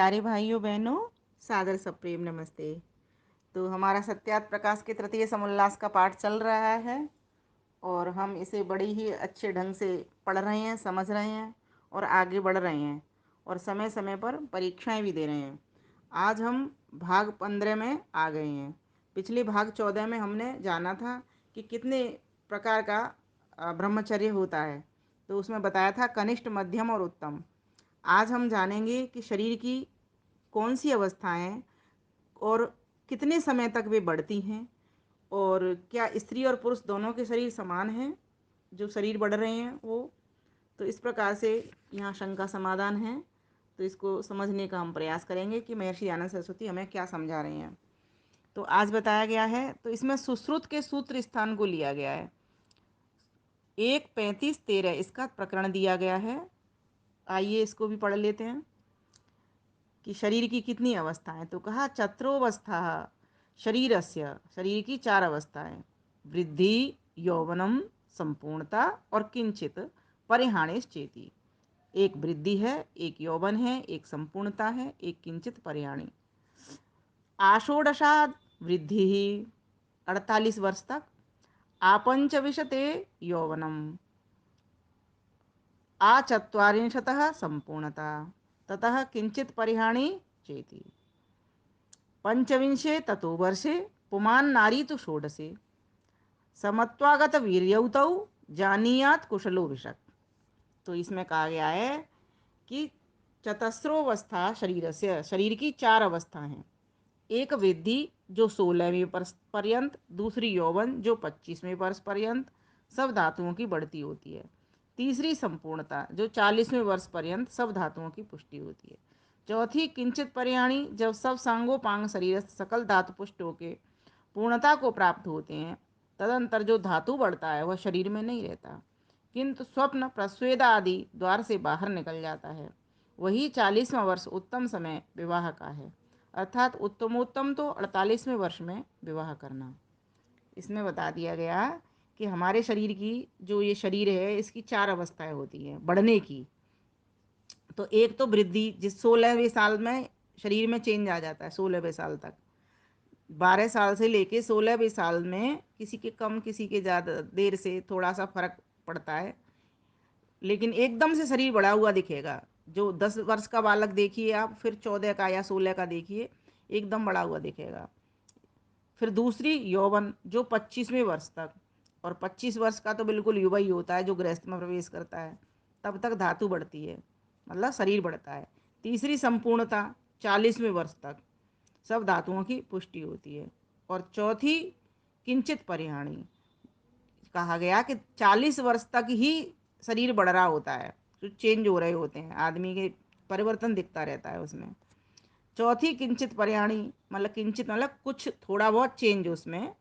प्यारे भाइयों बहनों, सादर सप्रेम नमस्ते। तो हमारा सत्यार्थ प्रकाश के तृतीय समोल्लास का पाठ चल रहा है और हम इसे बड़े ही अच्छे ढंग से पढ़ रहे हैं, समझ रहे हैं और आगे बढ़ रहे हैं और समय समय पर परीक्षाएं भी दे रहे हैं। आज हम भाग 15 में आ गए हैं। पिछले भाग 14 में हमने जाना था कि कितने प्रकार का ब्रह्मचर्य होता है। तो उसमें बताया था कनिष्ठ, मध्यम और उत्तम। आज हम जानेंगे कि शरीर की कौन सी अवस्थाएं हैं और कितने समय तक वे बढ़ती हैं और क्या स्त्री और पुरुष दोनों के शरीर समान हैं, जो शरीर बढ़ रहे हैं वो। तो इस प्रकार से यहाँ शंका समाधान है। तो इसको समझने का हम प्रयास करेंगे कि महर्षि आनंद सरस्वती हमें क्या समझा रहे हैं। तो आज बताया गया है, तो इसमें सुश्रुत के सूत्र स्थान को लिया गया है। 1:35-13 इसका प्रकरण दिया गया है। आइए इसको भी पढ़ लेते हैं कि शरीर की कितनी अवस्थाएं। तो कहा चत्रोवस्था शरीरस्य, शरीर की 4 अवस्थाएं। वृद्धि, यौवनम, संपूर्णता और किंचित परिहाणेश्चेति। एक वृद्धि है, एक यौवन है, एक संपूर्णता है, एक किंचित परिहाणी। आषोडशाद वृद्धि ही 48 वर्ष तक। आपंचविशते यौवनम। आचत्वारिंशतः संपूर्णता। ततः किंचित परिहाणी चेति। पंचविंशे ततो वर्षे पुमान् नारी तु षोडशे। समत्वागत वीर्यौतौ जानीयात कुशलो विशक। तो इसमें कहा गया है कि चतस्रोवस्था शरीर से, शरीर की 4 अवस्था हैं। एक वृद्धि जो 16वें वर्ष पर्यंत, दूसरी यौवन जो 25वें वर्ष पर्यंत सब धातुओं की बढ़ती होती है। तीसरी संपूर्णता जो 40वें वर्ष पर्यंत सब धातुओं की पुष्टि होती है। चौथी किंचित परिहाणी जब सब सांगोपांग शरीर सकल धातु पुष्ट होके पूर्णता को प्राप्त होते हैं। तदंतर जो धातु बढ़ता है वह शरीर में नहीं रहता, किंतु स्वप्न, प्रस्वेदा आदि द्वार से बाहर निकल जाता है। वही 40वां वर्ष उत्तम समय विवाह का है, अर्थात उत्तमोत्तम तो 48वें वर्ष में विवाह करना। इसमें बता दिया गया कि हमारे शरीर की जो ये शरीर है इसकी 4 अवस्थाएं होती हैं बढ़ने की। तो एक तो वृद्धि, जिस 16वें साल में शरीर में चेंज आ जाता है। 16वें साल तक, 12 साल से लेके 16वें साल में किसी के कम, किसी के ज़्यादा देर से थोड़ा सा फर्क पड़ता है, लेकिन एकदम से शरीर बढ़ा हुआ दिखेगा। जो 10 वर्ष का बालक देखिए आप, फिर 14 का या 16 का देखिए, एकदम बढ़ा हुआ दिखेगा। फिर दूसरी यौवन जो 25वें वर्ष तक, और 25 वर्ष का तो बिल्कुल युवा ही होता है जो गृहस्थ में प्रवेश करता है, तब तक धातु बढ़ती है, मतलब शरीर बढ़ता है। तीसरी संपूर्णता 40वें वर्ष तक सब धातुओं की पुष्टि होती है। और चौथी किंचित परिहाणी, कहा गया कि 40 वर्ष तक ही शरीर बढ़ रहा होता है, जो चेंज हो रहे होते हैं, आदमी के परिवर्तन दिखता रहता है उसमें। चौथी किंचित परिहाणी, मतलब किंचित मतलब कुछ थोड़ा बहुत चेंज उसमें।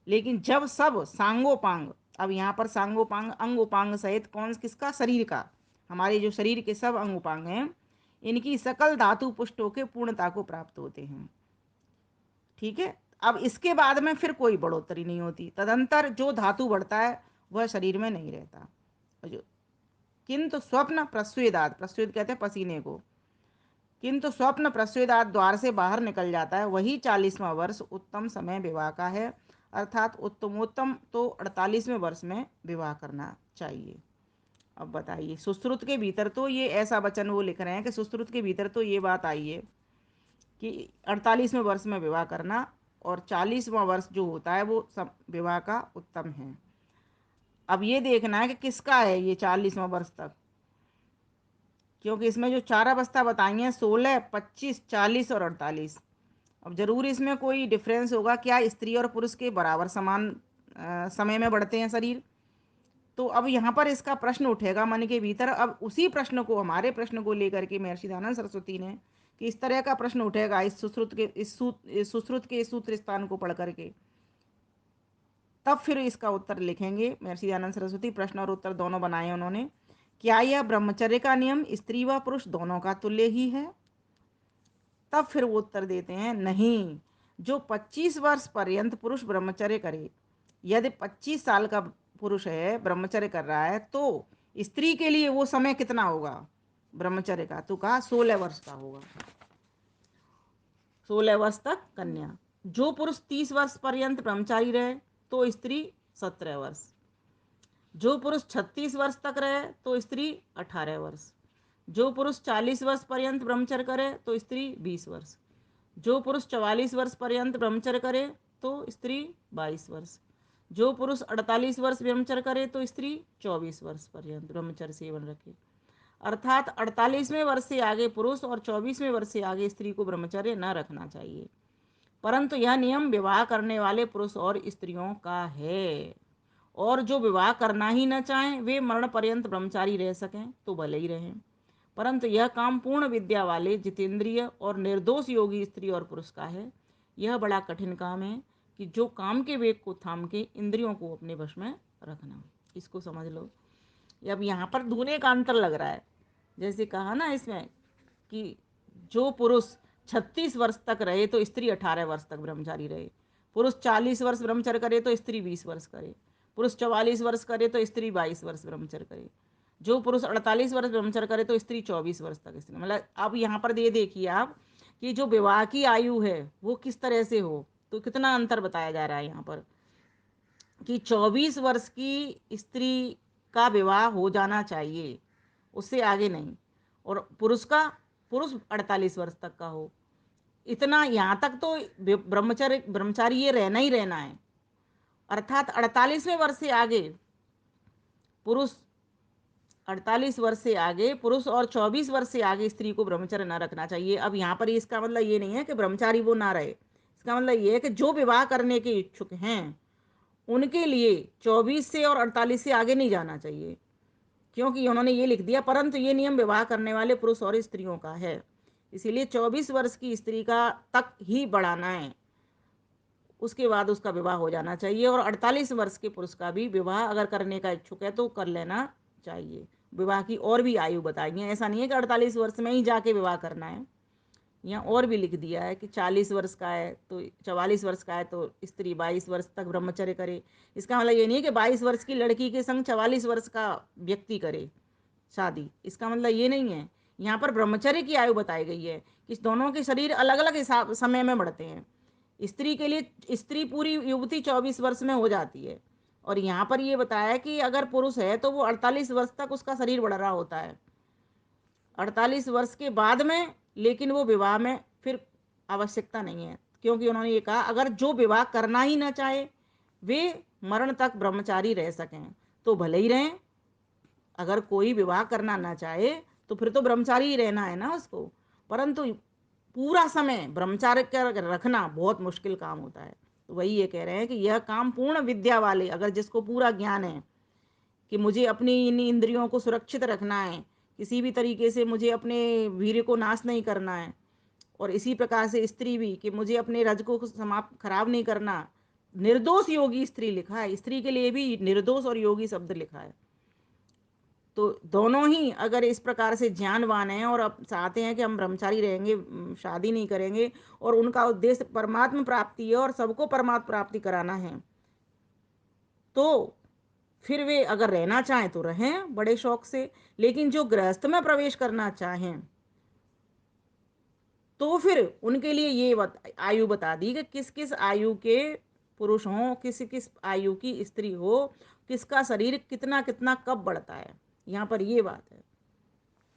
लेकिन जब सब सांगोपांग, अब यहाँ पर सांगोपांग अंग उपांग सहित कौन किसका, शरीर का, हमारे जो शरीर के सब अंग उपांग हैं इनकी सकल धातु पुष्ट होकर पूर्णता को प्राप्त होते हैं। ठीक है। अब इसके बाद में फिर कोई बढ़ोतरी नहीं होती। तदंतर जो धातु बढ़ता है वह शरीर में नहीं रहता। जो किंतु स्वप्न प्रस्वेदात, प्रस्वेद कहते हैं पसीने को, किंतु स्वप्न प्रस्वेदात द्वार से बाहर निकल जाता है। वही 40वां वर्ष उत्तम समय विवाह का है, अर्थात उत्तमोत्तम तो 48वें वर्ष में विवाह करना चाहिए। अब बताइए, सुश्रुत के भीतर तो ये ऐसा वचन वो लिख रहे हैं कि सुश्रुत के भीतर तो ये बात आई है कि 48वें वर्ष में विवाह करना, और 40वां वर्ष जो होता है वो सब विवाह का उत्तम है। अब ये देखना है कि किसका है ये 40वां वर्ष तक, क्योंकि इसमें जो 4 अवस्था बताई हैं 16, 25, 40 और 48। अब जरूर इसमें कोई डिफरेंस होगा, क्या स्त्री और पुरुष के बराबर समान समय में बढ़ते हैं शरीर। तो अब यहाँ पर इसका प्रश्न उठेगा मन के भीतर। अब उसी प्रश्न को, हमारे प्रश्न को लेकर के महर्षि दयानंद सरस्वती ने, कि इस तरह का प्रश्न उठेगा इस सुश्रुत के इस सुश्रुत के सूत्र स्थान को पढ़ करके, तब फिर इसका उत्तर लिखेंगे महर्षि दयानंद सरस्वती। प्रश्न और उत्तर दोनों बनाए उन्होंने। क्या यह ब्रह्मचर्य का नियम स्त्री व पुरुष दोनों का तुल्य ही है? तब फिर वो उत्तर देते हैं, नहीं। जो 25 वर्ष पर्यंत पुरुष ब्रह्मचर्य करे, यदि 25 साल का पुरुष है ब्रह्मचर्य कर रहा है, तो स्त्री के लिए वो समय कितना होगा ब्रह्मचर्य का? तो कहा 16 वर्ष का होगा। 16 वर्ष तक कन्या। जो पुरुष 30 वर्ष पर्यंत ब्रह्मचारी रहे तो स्त्री 17 वर्ष। जो पुरुष 36 वर्ष तक रहे तो स्त्री 18 वर्ष। जो पुरुष 40 वर्ष पर्यंत ब्रह्मचर्य करे तो स्त्री 20 वर्ष। जो पुरुष 44 वर्ष पर्यंत ब्रह्मचर्य करे तो स्त्री 22 वर्ष। जो पुरुष 48 वर्ष ब्रह्मचर्य करे तो स्त्री 24 वर्ष पर्यंत ब्रह्मचर्य सेवन रखे। अर्थात 48वें वर्ष से आगे पुरुष और 24वें वर्ष से आगे स्त्री को ब्रह्मचर्य न रखना चाहिए। परंतु यह नियम विवाह करने वाले पुरुष और स्त्रियों का है, और जो विवाह करना ही न चाहें वे मरण पर्यंत ब्रह्मचारी रह सकें तो भले ही रहें। परंतु यह काम पूर्ण विद्या वाले जितेंद्रिय और निर्दोष योगी स्त्री और पुरुष का है। यह बड़ा कठिन काम है कि जो काम के वेग को थाम के इंद्रियों को अपने वश में रखना। इसको समझ लो। अब यहाँ पर दूने का अंतर लग रहा है। जैसे कहा ना इसमें कि जो पुरुष 36 वर्ष तक रहे तो स्त्री 18 वर्ष तक ब्रह्मचारी रहे। पुरुष 40 वर्ष ब्रह्मचर्य करे तो स्त्री 20 वर्ष करे। पुरुष 44 वर्ष करे तो स्त्री 22 वर्ष ब्रह्मचर्य करे। जो पुरुष 48 वर्ष ब्रह्मचर्य करे तो स्त्री 24 वर्ष तक स्त्री। मतलब अब यहाँ पर ये देखिए आप कि जो विवाह की आयु है वो किस तरह से हो, तो कितना अंतर बताया जा रहा है यहाँ पर कि 24 वर्ष की स्त्री का विवाह हो जाना चाहिए, उससे आगे नहीं। और पुरुष 48 वर्ष तक का हो। इतना यहाँ तक तो ब्रह्मचारी ये रहना ही रहना है। अर्थात 48वें वर्ष से आगे पुरुष 48 वर्ष से आगे पुरुष और 24 वर्ष से आगे स्त्री को ब्रह्मचर्य न रखना चाहिए। अब यहाँ पर इसका मतलब ये नहीं है कि ब्रह्मचारी वो ना रहे। इसका मतलब ये है कि जो विवाह करने के इच्छुक हैं उनके लिए 24 से और 48 से आगे नहीं जाना चाहिए, क्योंकि उन्होंने ये लिख दिया परंतु ये नियम विवाह करने वाले पुरुष और स्त्रियों का है। इसीलिए 24 वर्ष की स्त्री का तक ही बढ़ाना है, उसके बाद उसका विवाह हो जाना चाहिए। और 48 वर्ष के पुरुष का भी विवाह अगर करने का इच्छुक है तो कर लेना चाहिए। विवाह की और भी आयु बताई है, ऐसा नहीं है कि 48 वर्ष में ही जाके विवाह करना है। यहाँ और भी लिख दिया है कि 40 वर्ष का है तो 44 वर्ष का है तो स्त्री 22 वर्ष तक ब्रह्मचर्य करे। इसका मतलब ये नहीं है कि 22 वर्ष की लड़की के संग 44 वर्ष का व्यक्ति करे शादी, इसका मतलब ये नहीं है। यहाँ पर ब्रह्मचर्य की आयु बताई गई है कि दोनों के शरीर अलग अलग हिसाब समय में बढ़ते हैं। स्त्री के लिए स्त्री पूरी युवती 24 वर्ष में हो जाती है, और यहाँ पर ये बताया कि अगर पुरुष है तो वो 48 वर्ष तक उसका शरीर बढ़ रहा होता है। 48 वर्ष के बाद में लेकिन वो विवाह में फिर आवश्यकता नहीं है, क्योंकि उन्होंने ये कहा अगर जो विवाह करना ही ना चाहे वे मरण तक ब्रह्मचारी रह सकें तो भले ही रहें। अगर कोई विवाह करना ना चाहे तो फिर तो ब्रह्मचारी ही रहना है ना उसको। परंतु पूरा समय ब्रह्मचार्य का रखना बहुत मुश्किल काम होता है। तो वही ये कह रहे हैं कि यह काम पूर्ण विद्या वाले, अगर जिसको पूरा ज्ञान है कि मुझे अपनी इन इंद्रियों को सुरक्षित रखना है, किसी भी तरीके से मुझे अपने वीर्य को नाश नहीं करना है, और इसी प्रकार से स्त्री भी कि मुझे अपने रज को समाप्त खराब नहीं करना। निर्दोष योगी स्त्री लिखा है, स्त्री के लिए भी निर्दोष और योगी शब्द लिखा है। तो दोनों ही अगर इस प्रकार से ज्ञानवान हैं और अब चाहते हैं कि हम ब्रह्मचारी रहेंगे, शादी नहीं करेंगे, और उनका उद्देश्य परमात्मा प्राप्ति है और सबको परमात्मा प्राप्ति कराना है, तो फिर वे अगर रहना चाहें तो रहें बड़े शौक से। लेकिन जो गृहस्थ में प्रवेश करना चाहें तो फिर उनके लिए ये आयु बता दी कि किस किस आयु के पुरुष हों, किस किस आयु की स्त्री हो, किसका शरीर कितना कितना कब बढ़ता है। यहाँ पर ये बात है,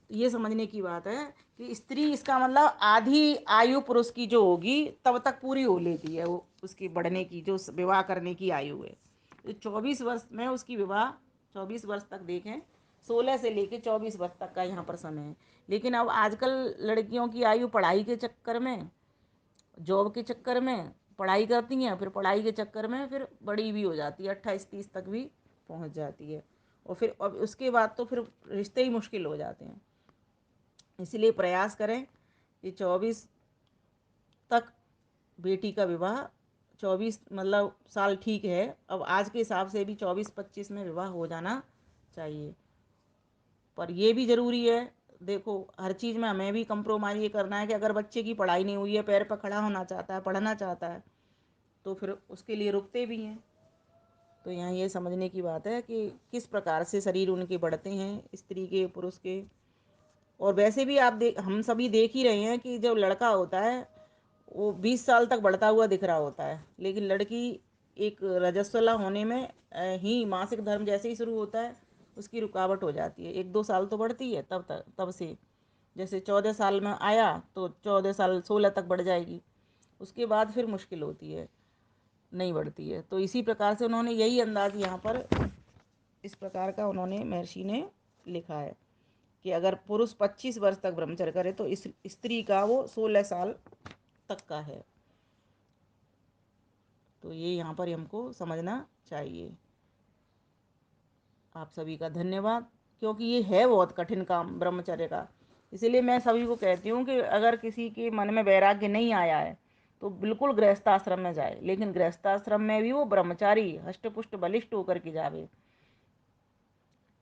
ये समझने की बात है कि स्त्री इसका मतलब आधी आयु पुरुष की जो होगी तब तक पूरी हो लेती है वो, उसकी बढ़ने की जो विवाह करने की आयु है। तो 24 वर्ष में उसकी विवाह, 24 वर्ष तक देखें, 16 से लेके 24 वर्ष तक का यहाँ पर समय है। लेकिन अब आजकल लड़कियों की आयु पढ़ाई के चक्कर में, जॉब के चक्कर में पढ़ाई करती हैं, फिर पढ़ाई के चक्कर में फिर बड़ी भी हो जाती है, 28-30 तक भी पहुँच जाती है, और फिर अब उसके बाद तो फिर रिश्ते ही मुश्किल हो जाते हैं। इसलिए प्रयास करें कि 24 तक बेटी का विवाह, 24 मतलब साल ठीक है, अब आज के हिसाब से भी 24-25 में विवाह हो जाना चाहिए। पर ये भी ज़रूरी है, देखो हर चीज़ में हमें भी कंप्रोमाइज़ ये करना है कि अगर बच्चे की पढ़ाई नहीं हुई है, पैर पर खड़ा होना चाहता है, पढ़ना चाहता है, तो फिर उसके लिए रुकते भी हैं। तो यहाँ ये समझने की बात है कि किस प्रकार से शरीर उनके बढ़ते हैं, स्त्री के पुरुष के। और वैसे भी आप हम सभी देख ही रहे हैं कि जब लड़का होता है वो 20 साल तक बढ़ता हुआ दिख रहा होता है, लेकिन लड़की एक रजस्वला होने में ही मासिक धर्म जैसे ही शुरू होता है उसकी रुकावट हो जाती है। 1-2 साल तो बढ़ती है, तब से जैसे 14 साल में आया तो 14 साल 16 तक बढ़ जाएगी, उसके बाद फिर मुश्किल होती है, नहीं बढ़ती है। तो इसी प्रकार से उन्होंने यही अंदाज यहाँ पर इस प्रकार का उन्होंने महर्षि ने लिखा है कि अगर पुरुष 25 वर्ष तक ब्रह्मचर्य करे तो इस स्त्री का वो 16 साल तक का है। तो ये यहाँ पर हमको समझना चाहिए। आप सभी का धन्यवाद, क्योंकि ये है बहुत कठिन काम ब्रह्मचर्य का। इसीलिए मैं सभी को कहती हूँ कि अगर किसी के मन में वैराग्य नहीं आया है तो बिल्कुल गृहस्थाश्रम में जाए, लेकिन गृहस्थाश्रम में भी वो ब्रह्मचारी हष्ट पुष्ट बलिष्ठ होकर के जावे,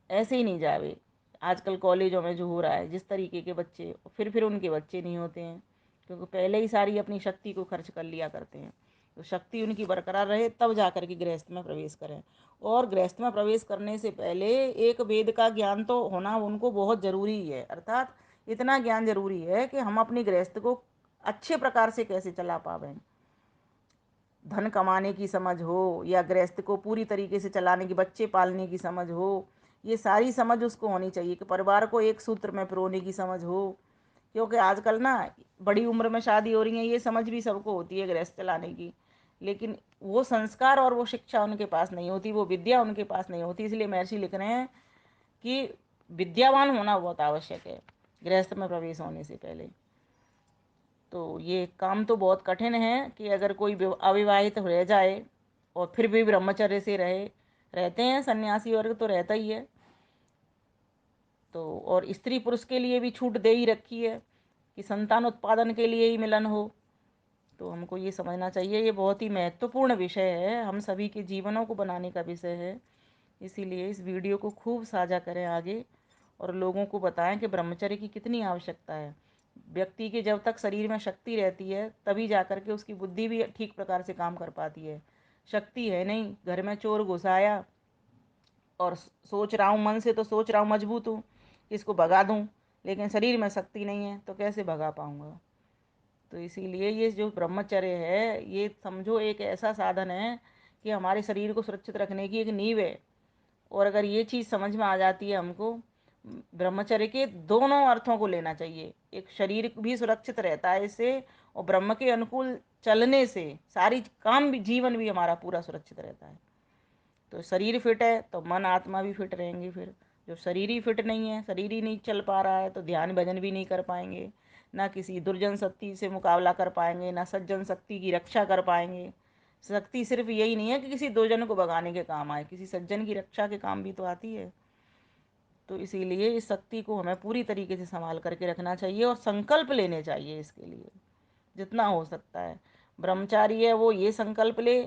ऐसे ही नहीं जावे। आजकल कॉलेजों में जो हो रहा है, जिस तरीके के बच्चे फिर उनके बच्चे नहीं होते हैं, क्योंकि पहले ही सारी अपनी शक्ति को खर्च कर लिया करते हैं। तो शक्ति उनकी बरकरार रहे तब जा कर के गृहस्थ में प्रवेश करें। और गृहस्थ में प्रवेश करने से पहले एक वेद का ज्ञान तो होना उनको बहुत ज़रूरी है, अर्थात इतना ज्ञान जरूरी है कि हम अपनी गृहस्थ को अच्छे प्रकार से कैसे चला पावें। धन कमाने की समझ हो या गृहस्थ को पूरी तरीके से चलाने की, बच्चे पालने की समझ हो, ये सारी समझ उसको होनी चाहिए कि परिवार को एक सूत्र में पिरोने की समझ हो। क्योंकि आजकल ना बड़ी उम्र में शादी हो रही है, ये समझ भी सबको होती है गृहस्थ चलाने की, लेकिन वो संस्कार और वो शिक्षा उनके पास नहीं होती, वो विद्या उनके पास नहीं होती। इसलिए महर्षि लिख रहे हैं कि विद्यावान होना बहुत आवश्यक है गृहस्थ में प्रवेश होने से पहले। तो ये काम तो बहुत कठिन है कि अगर कोई अविवाहित रह जाए और फिर भी ब्रह्मचर्य से रहते हैं, सन्यासी वर्ग तो रहता ही है। तो और स्त्री पुरुष के लिए भी छूट दे ही रखी है कि संतान उत्पादन के लिए ही मिलन हो। तो हमको ये समझना चाहिए, ये बहुत ही महत्वपूर्ण विषय है, हम सभी के जीवनों को बनाने का विषय है। इसीलिए इस वीडियो को खूब साझा करें आगे और लोगों को बताएं कि ब्रह्मचर्य की कितनी आवश्यकता है। व्यक्ति के जब तक शरीर में शक्ति रहती है तभी जाकर के उसकी बुद्धि भी ठीक प्रकार से काम कर पाती है। शक्ति है नहीं, घर में चोर घुस आया और सोच रहा हूँ मन से, तो सोच रहा हूँ मजबूत हूँ कि इसको भगा दूँ, लेकिन शरीर में शक्ति नहीं है तो कैसे भगा पाऊँगा। तो इसीलिए ये जो ब्रह्मचर्य है ये समझो एक ऐसा साधन है कि हमारे शरीर को सुरक्षित रखने की एक नींव है। और अगर ये चीज़ समझ में आ जाती है हमको, ब्रह्मचर्य के दोनों अर्थों को लेना चाहिए। एक शरीर भी सुरक्षित रहता है इससे, और ब्रह्म के अनुकूल चलने से सारी काम भी, जीवन भी हमारा पूरा सुरक्षित रहता है। तो शरीर फिट है तो मन आत्मा भी फिट रहेंगे। फिर जो शरीर ही फिट नहीं है, शरीर ही नहीं चल पा रहा है, तो ध्यान भजन भी नहीं कर पाएंगे, ना किसी दुर्जन शक्ति से मुकाबला कर पाएंगे, ना सज्जन शक्ति की रक्षा कर पाएंगे। शक्ति सिर्फ यही नहीं है कि किसी दुर्जन को भगाने के काम आए, किसी सज्जन की रक्षा के काम भी तो आती है। तो इसीलिए इस शक्ति को हमें पूरी तरीके से संभाल करके रखना चाहिए और संकल्प लेने चाहिए इसके लिए जितना हो सकता है। ब्रह्मचारी है वो ये संकल्प ले,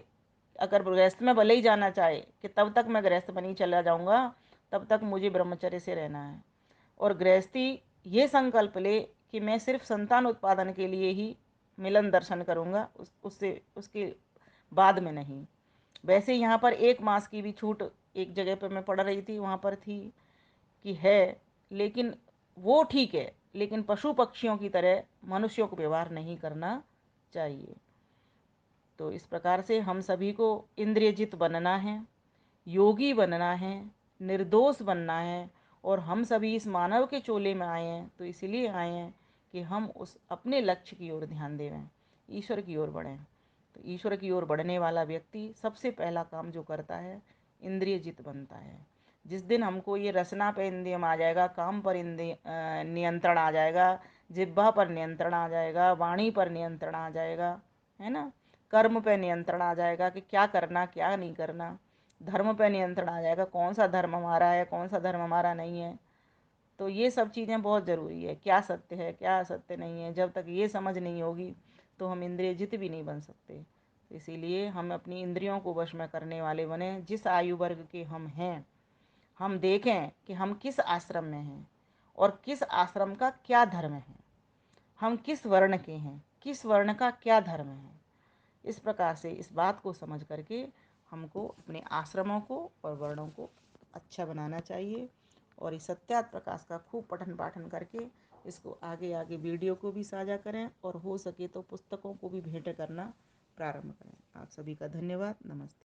अगर गृहस्थ में भले ही जाना चाहे कि तब तक मैं गृहस्थ बनी चला जाऊंगा, तब तक मुझे ब्रह्मचर्य से रहना है। और गृहस्थी ये संकल्प ले कि मैं सिर्फ संतान उत्पादन के लिए ही मिलन दर्शन करूंगा, उससे उसके बाद में नहीं। वैसे यहाँ पर 1 मास की भी छूट एक जगह पर मैं पढ़ रही थी, वहाँ पर थी कि है, लेकिन वो ठीक है, लेकिन पशु पक्षियों की तरह मनुष्यों को व्यवहार नहीं करना चाहिए। तो इस प्रकार से हम सभी को इंद्रियजित बनना है, योगी बनना है, निर्दोष बनना है। और हम सभी इस मानव के चोले में आए हैं तो इसीलिए आए हैं कि हम उस अपने लक्ष्य की ओर ध्यान देवें, ईश्वर की ओर बढ़ें। तो ईश्वर की ओर बढ़ने वाला व्यक्ति सबसे पहला काम जो करता है, इंद्रियजित बनता है। जिस दिन हमको ये रसना पे इंद्रियम आ जाएगा, काम पर इंद्रिय नियंत्रण आ जाएगा, जिह्वा पर नियंत्रण आ जाएगा, वाणी पर नियंत्रण आ जाएगा, है ना, कर्म पे नियंत्रण आ जाएगा कि क्या करना क्या नहीं करना, धर्म पे नियंत्रण आ जाएगा, कौन सा धर्म हमारा है कौन सा धर्म हमारा नहीं है। तो ये सब चीज़ें बहुत ज़रूरी है, क्या सत्य है क्या असत्य नहीं है, जब तक ये समझ नहीं होगी तो हम इंद्रियजित भी नहीं बन सकते। तो इसीलिए हम अपनी इंद्रियों को वश में करने वाले बने। जिस आयु वर्ग के हम हैं, हम देखें कि हम किस आश्रम में हैं और किस आश्रम का क्या धर्म है, हम किस वर्ण के हैं, किस वर्ण का क्या धर्म है। इस प्रकार से इस बात को समझ करके हमको अपने आश्रमों को और वर्णों को अच्छा बनाना चाहिए और इस सत्यात प्रकाश का खूब पठन पाठन करके इसको आगे आगे वीडियो को भी साझा करें और हो सके तो पुस्तकों को भी भेंट करना प्रारंभ करें। आप सभी का धन्यवाद। नमस्ते।